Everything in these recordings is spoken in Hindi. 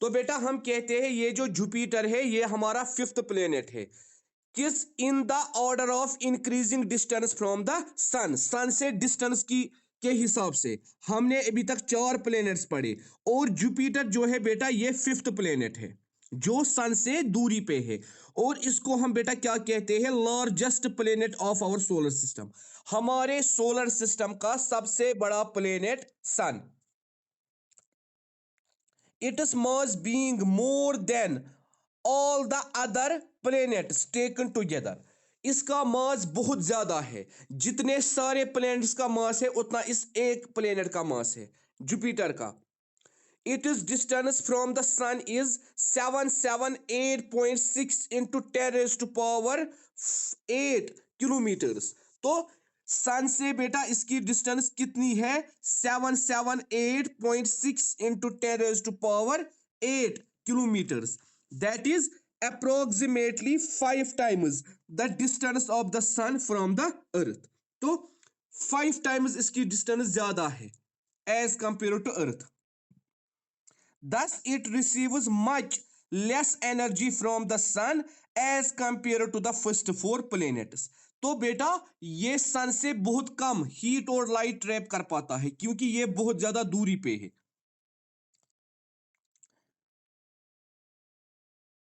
तो बेटा हम कहते हैं ये जो जुपिटर है ये हमारा फिफ्थ प्लेनेट है। किस in the order of increasing distance from the sun, sun से डिस्टेंस की के हिसाब से हमने अभी तक चार प्लेनेट्स पढ़े और जुपिटर जो है बेटा ये फिफ्थ प्लेनेट है जो सन से दूरी पे है। और इसको हम बेटा क्या कहते हैं, largest planet of our solar system. हमारे सोलर सिस्टम का सबसे बड़ा planet sun. its mass being more than all the other planets taken together। इसका मास बहुत ज्यादा है, जितने सारे प्लैनेट्स का मास है उतना इस एक प्लैनेट का मास है, जुपिटर का। its distance from the sun is 778.6 into 10 raised to power 8 kilometres. तो सन से बेटा इसकी डिस्टेंस कितनी है, 778.6 into 10 raise to power 8 kilometres. That is approximately 5 times the distance of the sun from the earth. तो 5 टाइम्स इसकी डिस्टेंस ज्यादा है as compare to earth. Thus, it receives much less energy from the sun as compared to the first four planets। तो बेटा ये सन से बहुत कम हीट और लाइट ट्रैप कर पाता है क्योंकि ये बहुत ज्यादा दूरी पे है।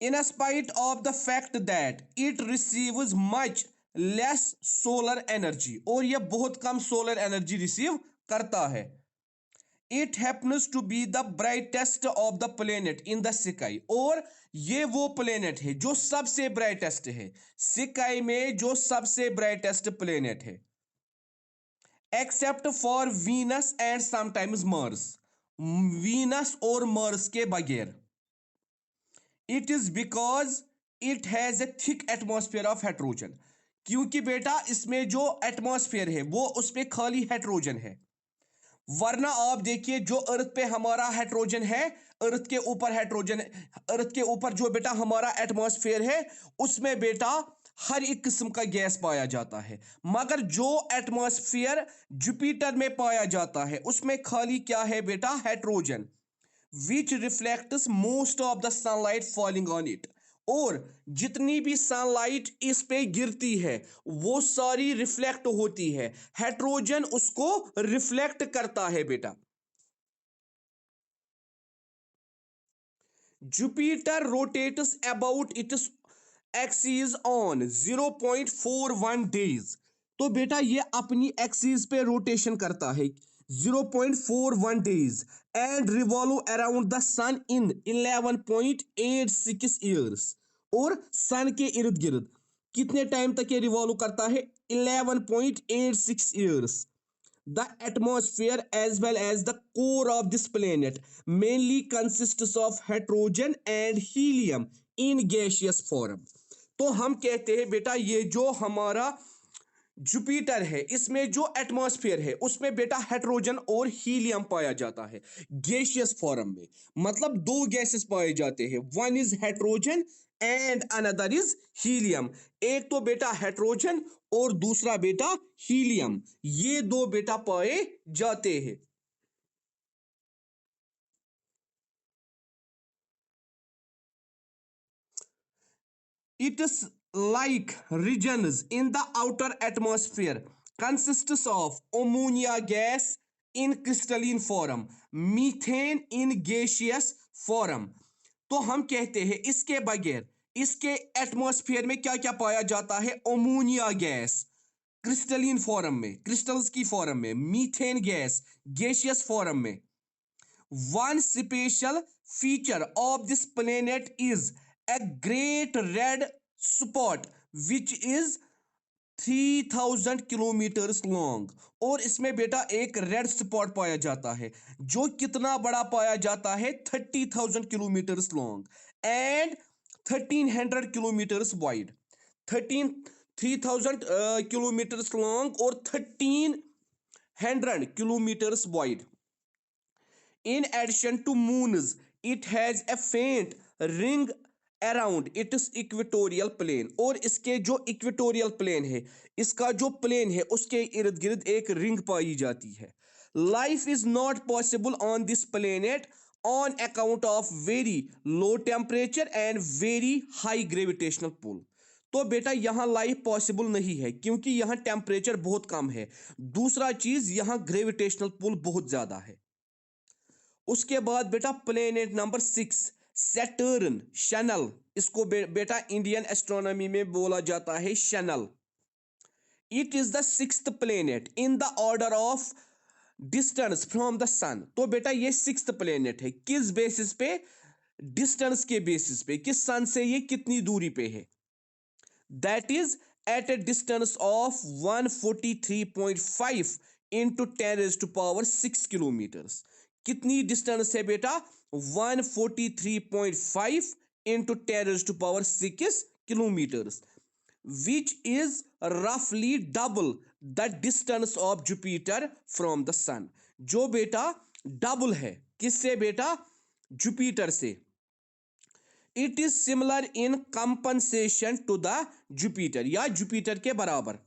In spite of the fact that it receives much less solar energy, और ये बहुत कम सोलर एनर्जी रिसीव करता है। It happens to be the brightest of the planet in the sky. और ये वो प्लेनेट है जो सबसे ब्राइटेस्ट है स्काई में, जो सबसे ब्राइटेस्ट प्लेनेट है except for Venus and sometimes Mars, Venus और मार्स के बगैर। It is because it has a thick atmosphere of hydrogen. क्योंकि बेटा इसमें जो एटमॉस्फेयर है वो उसमें खाली हाइड्रोजन है, वरना आप देखिए जो अर्थ पे हमारा हाइड्रोजन है, अर्थ के ऊपर हाइड्रोजन, अर्थ के ऊपर जो बेटा हमारा एटमॉस्फेयर है उसमें बेटा हर एक किस्म का गैस पाया जाता है। मगर जो एटमॉस्फेयर जुपिटर में पाया जाता है उसमें खाली क्या है बेटा, hydrogen, which reflects most of the sunlight falling on it. और जितनी भी सनलाइट इस पे गिरती है वो सारी रिफ्लेक्ट होती है, हाइड्रोजन उसको रिफ्लेक्ट करता है बेटा। Jupiter rotates about its axis on 0.41 days. तो बेटा ये अपनी एक्सिस पे रोटेशन करता है 0.41 days and revolve around the sun in 11.86 years. और सन के इर्द गिर्द कितने टाइम तक ये रिवॉल्व करता है, 11.86 years. The atmosphere as well as the core of this planet mainly consists of hydrogen and helium in gaseous form। तो हम कहते हैं बेटा ये जो हमारा जुपिटर है इसमें जो एटमॉस्फेयर है उसमें बेटा हाइड्रोजन और हीलियम पाया जाता है गैसियस फॉर्म में। मतलब दो गैसेस पाए जाते हैं, one is hydrogen and another is helium. एक तो बेटा हाइड्रोजन और दूसरा बेटा हीलियम, ये दो बेटा पाए जाते हैं। It is like regions in the outer atmosphere consists of ammonia gas in crystalline form, methane in gaseous form। तो हम कहते हैं इसके बगैर इसके एटमॉस्फेयर में क्या क्या पाया जाता है, अमोनिया गैस क्रिस्टलिन फॉर्म में, क्रिस्टल्स की फॉर्म में, मीथेन गैस गैसियस फॉर्म में। One special feature of this planet is a great red spot which is 3000 kilometres long. और इसमें बेटा एक रेड स्पॉट पाया जाता है जो कितना बड़ा पाया जाता है, 30,000 kilometres long and 1300 kilometres wide. 3000 kilometres long और 1300 kilometres wide. In addition to moons, it has a faint ring around its equatorial plane. और इसके जो इक्वेटोरियल प्लेन है, इसका जो प्लेन है उसके इर्द गिर्द एक रिंग पाई जाती है। Life is not possible on this planet on account of very low temperature and very high gravitational pull. तो बेटा यहां लाइफ पॉसिबल नहीं है क्योंकि यहां टेम्परेचर बहुत कम है। दूसरा चीज यहां ग्रेविटेशनल पुल बहुत ज्यादा है। उसके बाद बेटा प्लेनेट नंबर 6, सैटर्न, शनल। इसको बेटा इंडियन एस्ट्रोनॉमी में बोला जाता है शनल। It is the sixth planet in the order of distance from the sun. तो बेटा ये सिक्स्थ प्लेनेट है, किस बेसिस पे? डिस्टेंस के बेसिस पे, कि सन से ये कितनी दूरी पे है। That is at a distance of 143.5 into 10⁻⁶ kilometres. कितनी डिस्टेंस है बेटा? 143.5 into 10⁻⁶ kilometres, which is roughly double the distance of Jupiter from the sun। जो बेटा डबल है किससे बेटा? जुपिटर से। It is similar in compensation to the Jupiter, या जुपिटर के बराबर।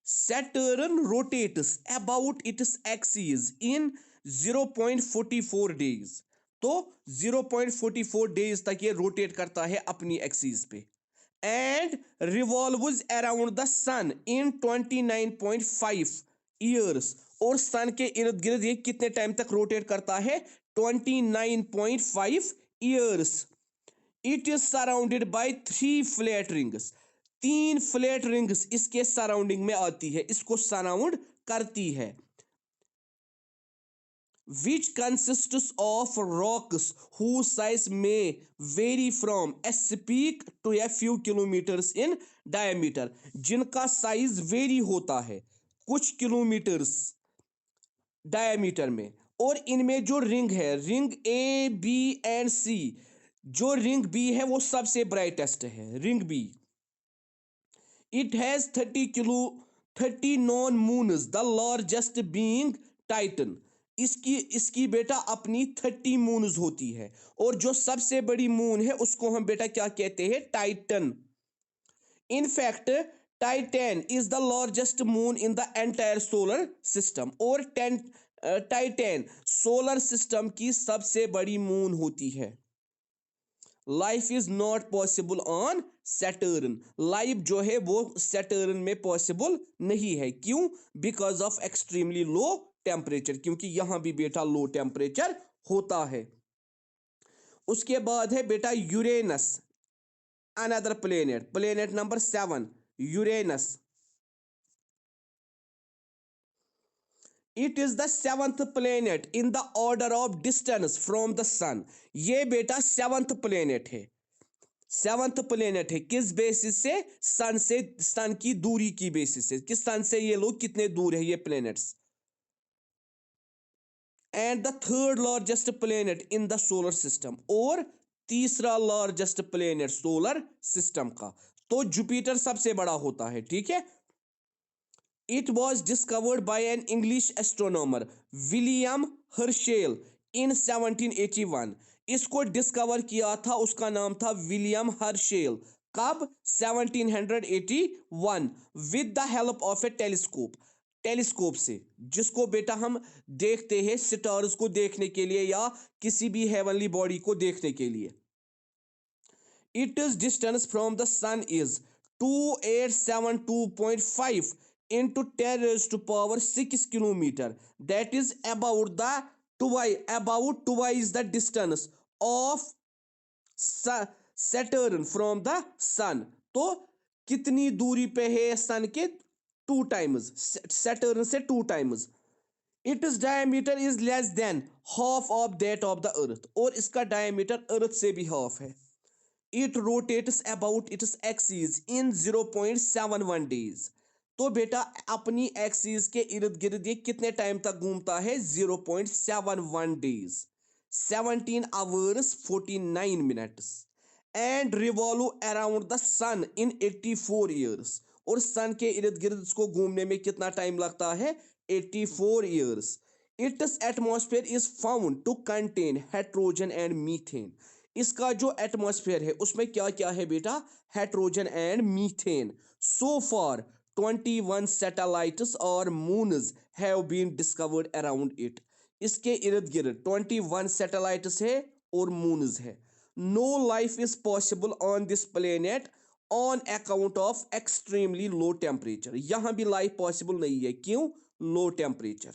Saturn rotates about its axis in 0.44 days। तो 0.44 डेज तक ये रोटेट करता है अपनी एक्सिस पे। And revolves around the sun in 29.5 years. और सन के इर्द गिर्द ये कितने टाइम तक रोटेट करता है? 29.5 years. It is surrounded by 3 flat rings. 3 flat rings इसके सराउंडिंग में आती है, इसको सराउंड करती है। which consists of rocks whose size may vary from a speck to a few kilometers in diameter। जिनका साइज वेरी होता है कुछ किलोमीटर्स डायमीटर में। और इनमें जो रिंग है, ring A B and C, जो रिंग बी है वो सबसे ब्राइटेस्ट है, ring B. It has 30 known moons, the largest being Titan. इसकी इसकी बेटा अपनी 30 मून्स होती है, और जो सबसे बड़ी मून है उसको हम बेटा क्या कहते हैं? Titan. In fact Titan is the largest moon in the entire solar system. और टाइटन सोलर सिस्टम की सबसे बड़ी मून होती है। Life is not possible on Saturn. Life जो है वो सैटर्न में पॉसिबल नहीं है। क्यों? Because of extremely low temperature, क्योंकि यहां भी बेटा लो टेम्परेचर होता है। उसके बाद है बेटा Uranus, another planet, planet number 7, Uranus. It is the 7th planet in the order of distance from the sun. ये बेटा 7th प्लेनेट है। 7th प्लेनेट है किस बेसिस से? सन से, सन की दूरी की बेसिस से, कि सन से ये लोग कितने दूर है ये planets. And the third largest planet in the solar system. और तीसरा लार्जेस्ट प्लेनेट सोलर सिस्टम का। तो जुपिटर सबसे बड़ा होता है, ठीक है। It was discovered by an English astronomer William Herschel in 1781। इसको डिस्कवर किया था, उसका नाम था विलियम हर्शेल। कब? 1781, with the help of A telescope. Telescope से, जिसको बेटा हम देखते हैं स्टार्स को देखने के लिए या किसी भी हेवनली बॉडी को देखने के लिए। It is distance from the sun is 2872.5 into 10⁻⁶ kilometre. That is about twice the distance of Saturn from the sun। तो कितनी दूरी पे है सन के? 2 टाइम्स, सैटर्न से 2 times. It is diameter is less than half of that of the earth. और इसका डायमीटर अर्थ से भी हाफ है। It rotates about its axis in 0.71 days. तो बेटा अपनी एक्सिस के इर्द गिर्द ये कितने टाइम तक घूमता है? 0.71 days, 17 hours 49 minutes. And revolve around the sun in 84 years. और सन के इर्द गिर्द इसको घूमने में कितना टाइम लगता है? 84 years. Its atmosphere is found to contain hydrogen and methane. इसका जो एटमॉस्फेयर है उसमें क्या क्या है बेटा? Hydrogen and methane. So far 21 satellites और moons have been discovered around it. इसके इर्द गिर्द 21 सैटेलाइट्स है और मून्स है। No life is possible on this planet on account of extremely low temperature. यहां भी लाइफ पॉसिबल नहीं है, क्यों? Low temperature.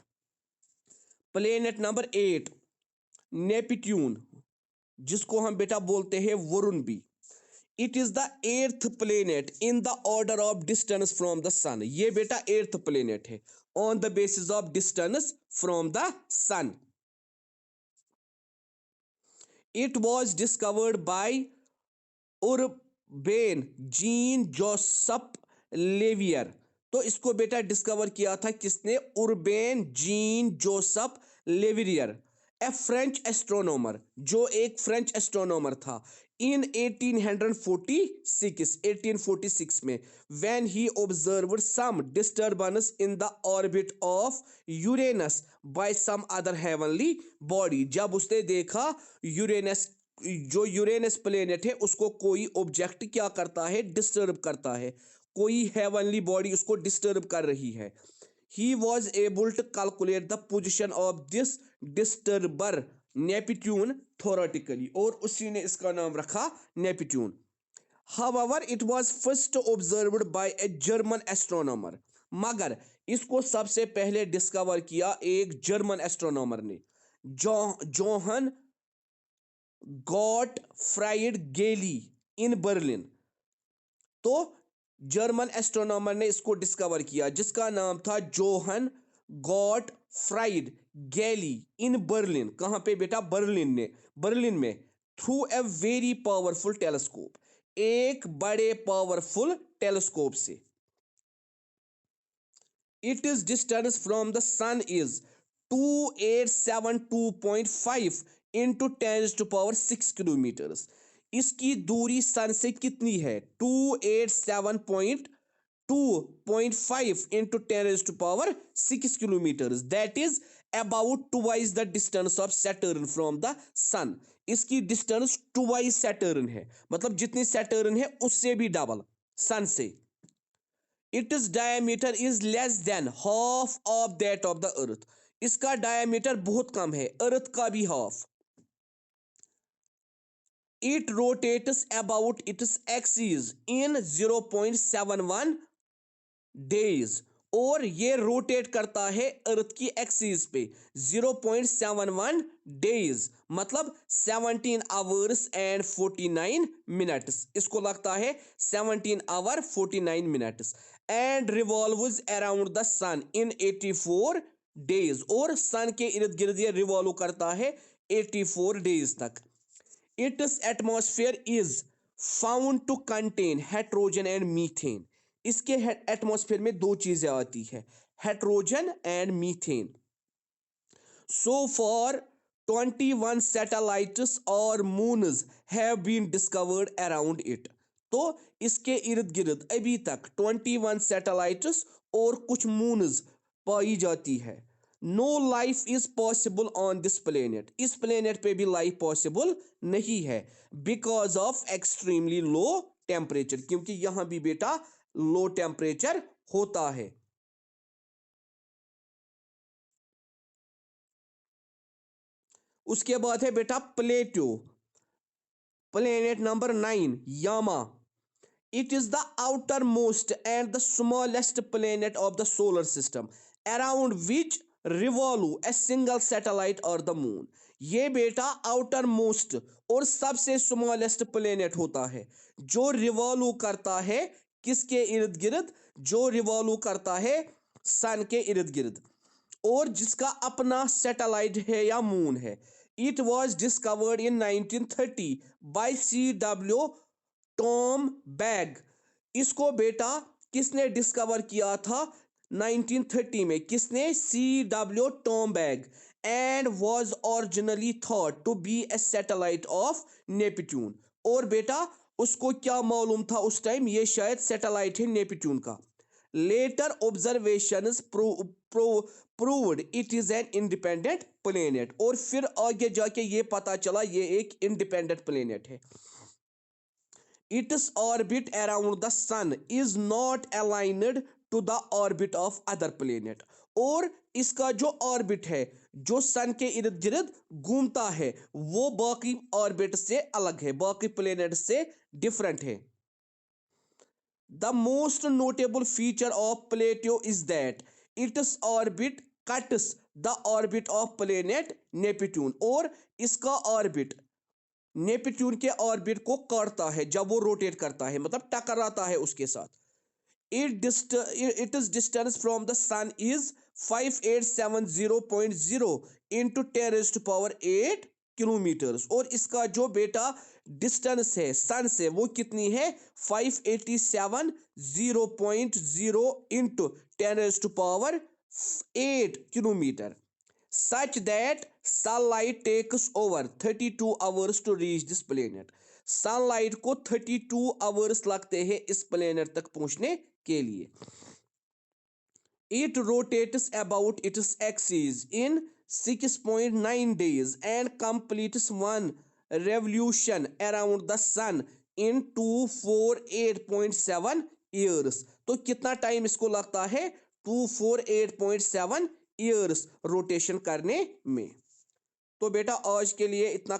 Planet number 8 Neptune, जिसको हम बेटा बोलते हैं वरुण बी। It is the eighth planet in the order of distance from the sun. ये बेटा एर्थ प्लेनेट है on the basis of distance from the sun. It was discovered by Urbain Jean Joseph Leverrier. तो इसको बेटा डिस्कवर किया था किसने? Urbain Jean Joseph Leverrier, a French astronomer, जो एक फ्रेंच एस्ट्रोनॉमर था। इन 1846 में when he observed some disturbance in the orbit of Uranus by some other heavenly body। जब उसने देखा यूरेनस, जो यूरेनस प्लेनेट है उसको कोई ऑब्जेक्ट क्या करता है? डिस्टर्ब करता है, कोई हेवनली बॉडी उसको डिस्टर्ब कर रही है। He was able to calculate the position of this disturber Neptune theoretically, और उसी ने इसका नाम रखा Neptune. However, it was first observed by a German astronomer। मगर इसको सबसे पहले डिस्कवर किया एक जर्मन एस्ट्रोनॉमर ने, जोहन गॉटफ्राइड गेली इन बर्लिन। तो जर्मन एस्ट्रोनॉमर ने इसको डिस्कवर किया जिसका नाम था जोहन गॉटफ्राइड गेली इन बर्लिन। कहां पे बेटा? बर्लिन में through a very powerful telescope, एक बड़े पावरफुल टेलीस्कोप से। It is distance from the sun is 2872.5 into 10⁻⁶ kilometres. इसकी दूरी सन से कितनी है? 287.2.5 into 10⁻⁶ kilometres. That is about twice the distance of Saturn from the sun. इसकी डिस्टेंस ट्वाइस सैटर्न है, मतलब जितनी सैटर्न है उससे भी डबल सन से। Its diameter is less than half of that of the earth. इसका डायमीटर बहुत कम है, अर्थ का भी half. It rotates about its axis in 0.71 days, और ये रोटेट करता है अर्थ की एक्सिस पे 0.71 डेज, मतलब 17 आवर्स एंड 49 मिनट्स। इसको लगता है 17 hour 49 minutes. And revolves around the sun in 84 days, और सन के इर्द गिर्द ये रिवॉल्व करता है 84 डेज तक। Its atmosphere is found to contain hydrogen and methane. इसके एटमॉस्फेयर में दो चीजें आती है, hydrogen and methane. So far 21 satellites और moons have been discovered around it. तो इसके इर्द गिर्द अभी तक 21 सैटेलाइट्स और कुछ मून्स पाई जाती है। No life is possible on this planet. इस प्लेनेट पे भी लाइफ पॉसिबल नहीं है because of extremely low temperature, क्योंकि यहां भी बेटा लो टेम्परेचर होता है। उसके बाद है बेटा प्लेटो, प्लेनेट नंबर 9 यामा। It is the outermost and the smallest planet of the solar system around which revolve a single satellite और द मून। ये बेटा आउटर मोस्ट और सबसे स्मॉलेस्ट प्लेनेट होता है जो रिवॉल्व करता है किसके इर्द गिर्द? जो रिवॉल्व करता है सन के इर्द गिर्द, और जिसका अपना सैटेलाइट है या मून है। It was discovered in 1930 by CW Tombaugh. इसको बेटा किसने डिस्कवर किया था 1930 में? किसने? CW Tombaugh. And was originally thought to be a satellite of Neptune. और बेटा उसको क्या मालूम था उस टाइम? ये शायद सैटेलाइट है नेपट्यून का। Later observations proved it is an independent planet, और फिर आगे जाके ये पता चला ये एक इंडिपेंडेंट प्लेनेट है। Its orbit around the sun is not aligned to the orbit of other planet। और इसका जो ऑर्बिट है, जो सन के इर्द गिर्द घूमता है, वो बाकी ऑर्बिट से अलग है, बाकी प्लेनेट से डिफरेंट है। The most notable feature of Plato is that its orbit cuts the orbit of planet Neptune, और इसका ऑर्बिट नेपट्यून के ऑर्बिट को काटता है जब वो रोटेट करता है, मतलब टकराता है उसके साथ। its distance from the sun is 5870.0 into 10 raised to power 8 kilometres, और इसका जो बेटा डिस्टेंस है सन से वो कितनी है, 5870.0 into 10 raised to power 8 kilometre, such that sunlight takes over 32 hours to reach this planet। Sunlight को 32 आवर्स लगते हैं इस प्लेनेट तक पहुंचने के लिए। It rotates about its axis in 6.9 days and completes one revolution around the sun in 248.7 years। तो कितना टाइम इसको लगता है, 248.7 ईयर्स रोटेशन करने में। तो बेटा आज के लिए इतना